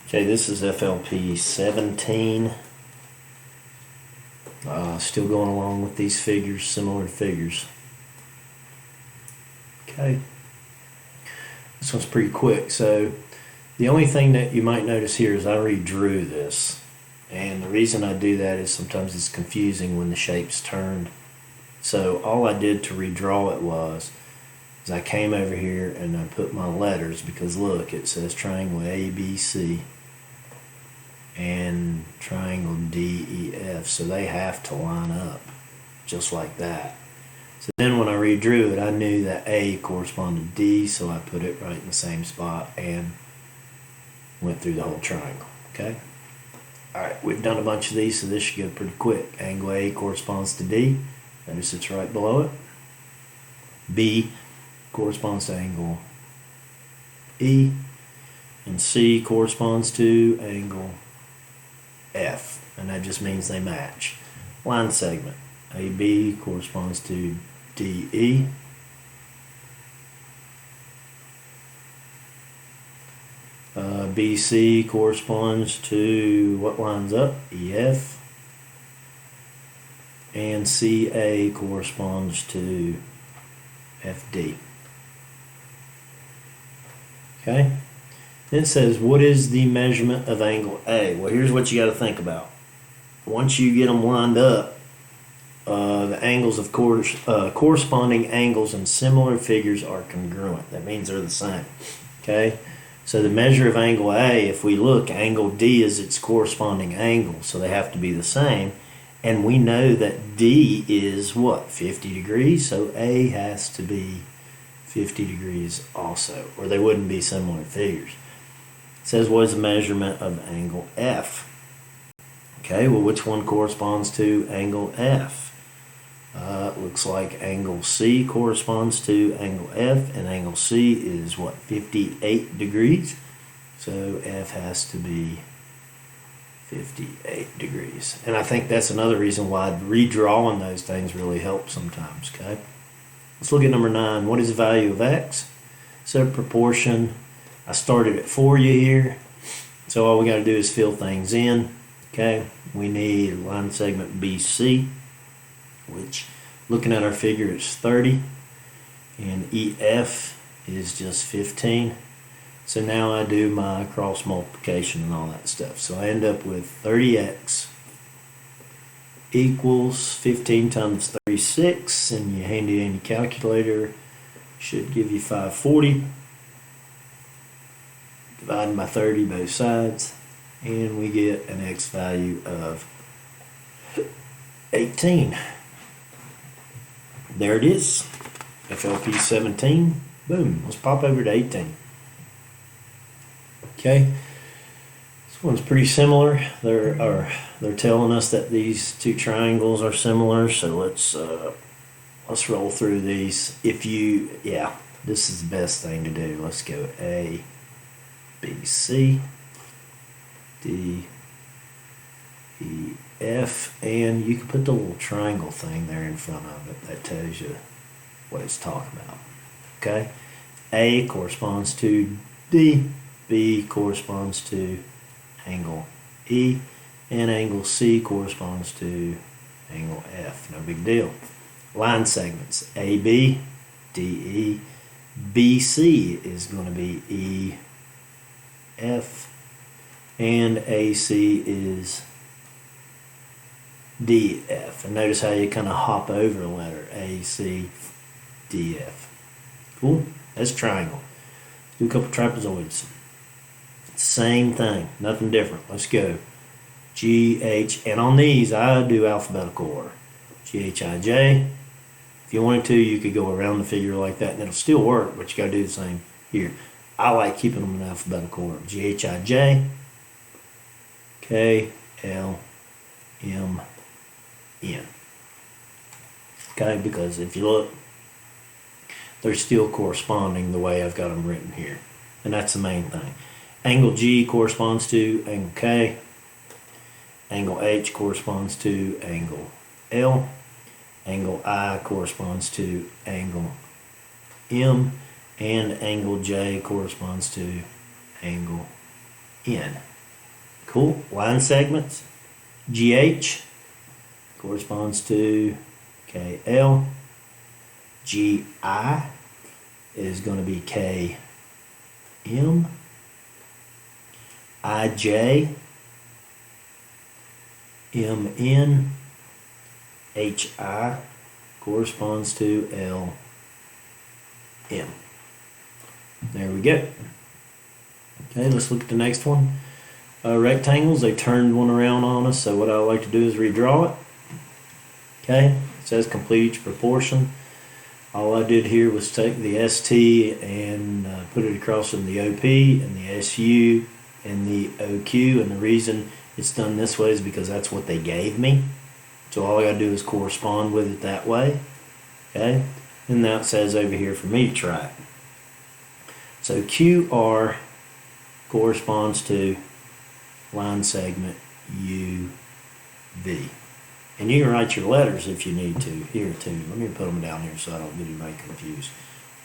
Okay, this is FLP 17. Still going along with these figures, similar figures. Okay, this one's pretty quick. So the only thing that you might notice here is I redrew this. And the reason I do that is sometimes it's confusing when the shape's turned. So all I did to redraw it was I came over here and I put my letters, because look, it says triangle ABC and triangle DEF, so they have to line up just like that. So then when I redrew it, I knew that A corresponded to D, so I put it right in the same spot and went through the whole triangle. Okay? Alright, we've done a bunch of these, so this should go pretty quick. Angle A corresponds to D. Notice it's right below it. B corresponds to angle E, and C corresponds to angle F, and that just means they match. Line segment AB corresponds to DE, BC corresponds to what lines up? EF, and CA corresponds to FD. Okay? Then it says, what is the measurement of angle A? Well, here's what you got to think about. Once you get them lined up, the angles of corresponding angles and similar figures are congruent. That means they're the same. Okay? So the measure of angle A, if we look, angle D is its corresponding angle, so they have to be the same. And we know that D is what? 50 degrees, so A has to be 50 degrees also, or they wouldn't be similar figures. It says, what is the measurement of angle F? Okay, well, which one corresponds to angle F? Looks like angle C corresponds to angle F, and angle C is what, 58 degrees? So F has to be 58 degrees. And I think that's another reason why redrawing those things really helps sometimes, okay? Let's look at number 9. What is the value of X? So proportion, I started it for you here. So all we got to do is fill things in, okay? We need line segment BC, which looking at our figure is 30, and EF is just 15. So now I do my cross multiplication and all that stuff. So I end up with 30x equals 15 times 36, and you handy dandy calculator should give you 540. Dividing by 30 both sides, and we get an x value of 18. There it is. FLP 17. Boom. Let's pop over to 18. Okay. This one's pretty similar. They're telling us that these two triangles are similar, so let's roll through these. This is the best thing to do. Let's go A, B, C, D, E, F, and you can put the little triangle thing there in front of it. That tells you what it's talking about. Okay? A corresponds to D, B corresponds to angle E, and angle C corresponds to angle F. No big deal. Line segments AB, DE, BC is going to be E, F, and AC is DF. And notice how you kind of hop over a letter. AC, DF. Cool? That's triangle. Let's do a couple trapezoids. Same thing. Nothing different. Let's go. G, H, and on these I do alphabetical order. G, H, I, J. If you wanted to, you could go around the figure like that and it'll still work, but you got to do the same here. I like keeping them in alphabetical order. G, H, I, J, K, L, M, N. Okay, because if you look, they're still corresponding the way I've got them written here. And that's the main thing. Angle G corresponds to angle K. Angle H corresponds to angle L. Angle I corresponds to angle M. And angle J corresponds to angle N. Cool. Line segments. GH corresponds to KL. GI is going to be KM. IJ, MN, HI corresponds to LM. There we go. Okay, let's look at the next one. Rectangles, they turned one around on us, so what I like to do is redraw it. Okay, it says complete each proportion. All I did here was take the ST and put it across in the OP and the SU and the OQ, and the reason it's done this way is because that's what they gave me. So all I gotta do is correspond with it that way. Okay, and now it says over here for me to try it. So QR corresponds to line segment UV. And you can write your letters if you need to here too. Let me put them down here so I don't get anybody confused.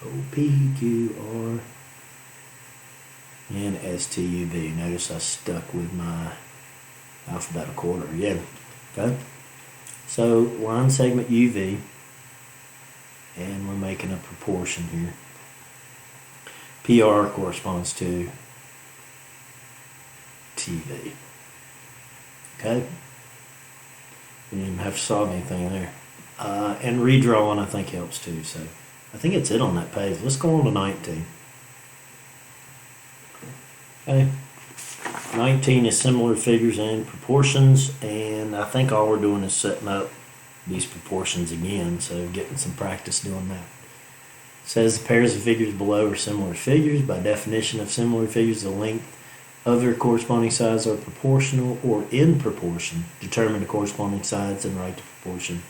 OPQR and STUV. Notice I stuck with my alphabetical order again. Okay. So line segment UV, and we're making a proportion here. PR corresponds to TV. Okay. You didn't even have to solve anything there. And redrawing I think helps too. So I think it's it on that page. Let's go on to 19. Okay. 19 is similar figures and proportions, and I think all we're doing is setting up these proportions again, so getting some practice doing that. It says the pairs of figures below are similar figures. By definition of similar figures, the length of their corresponding sides are proportional or in proportion. Determine the corresponding sides and write the proportion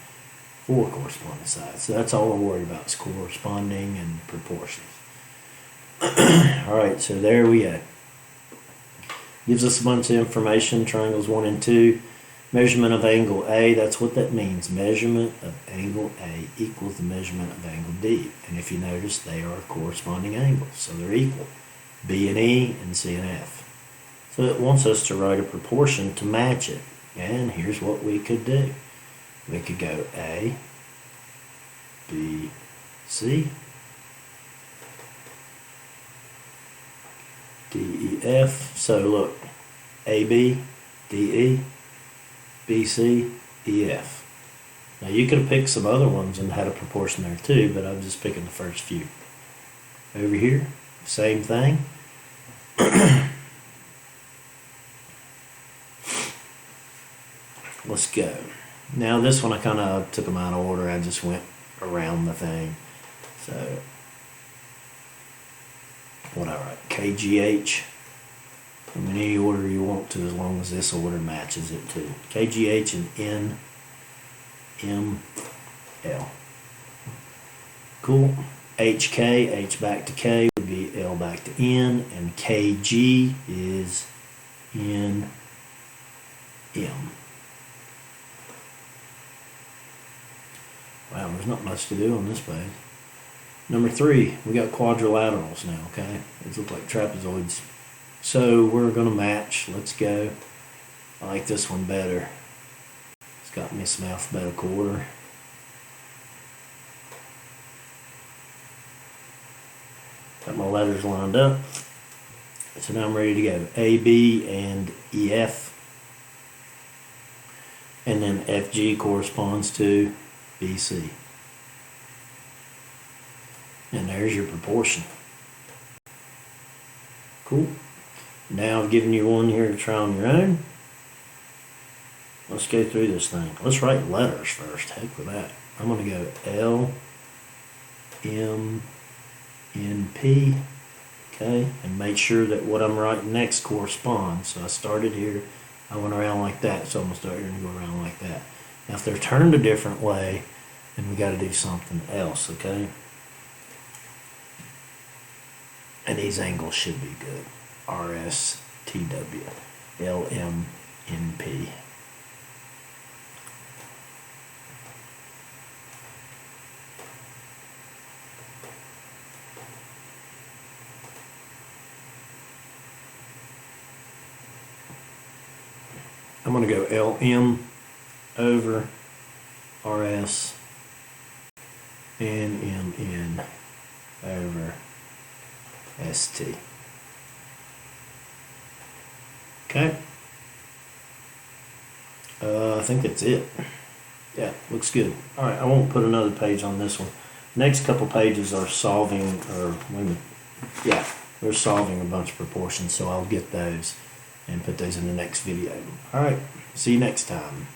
for corresponding sides. So that's all we're worried about is corresponding and proportions. Alright, so there we go. Gives us a bunch of information, triangles 1 and 2. Measurement of angle A, that's what that means. Measurement of angle A equals the measurement of angle D. And if you notice, they are corresponding angles, so they're equal. B and E and C and F. So it wants us to write a proportion to match it. And here's what we could do. We could go A, B, C, D, E, F. So look, A, B, D, E, B, C, E, F. Now you could have picked some other ones and had a proportion there too, but I'm just picking the first few. Over here, same thing. Let's go. Now this one I kind of took them out of order. I just went around the thing. So what I write? KGH. In any order you want to, as long as this order matches it too. KGH and N, M, L. Cool. HK, H back to K would be L back to N, and KG is N, M. Wow, there's not much to do on this page. Number 3, we got quadrilaterals now, okay? These look like trapezoids. So we're going to match. Let's go. I like this one better. It's got me some alphabetical order. Got my letters lined up. So now I'm ready to go. A, B, and E, F. And then FG corresponds to BC. And there's your proportion. Cool. Now I've given you one here to try on your own. Let's go through this thing. Let's write letters first. Heck with that. I'm going to go L, M, N, P. Okay, and make sure that what I'm writing next corresponds. So I started here. I went around like that, so I'm going to start here and go around like that. Now if they're turned a different way, then we got to do something else, okay? And these angles should be good. RS, TW, LM, NP. I'm going to go LM over RS, NMN over ST. Okay. I think that's it. Yeah, looks good. All right, I won't put another page on this one. Next couple pages are solving, or wait a minute. Yeah, they're solving a bunch of proportions, so I'll get those and put those in the next video. All right, see you next time.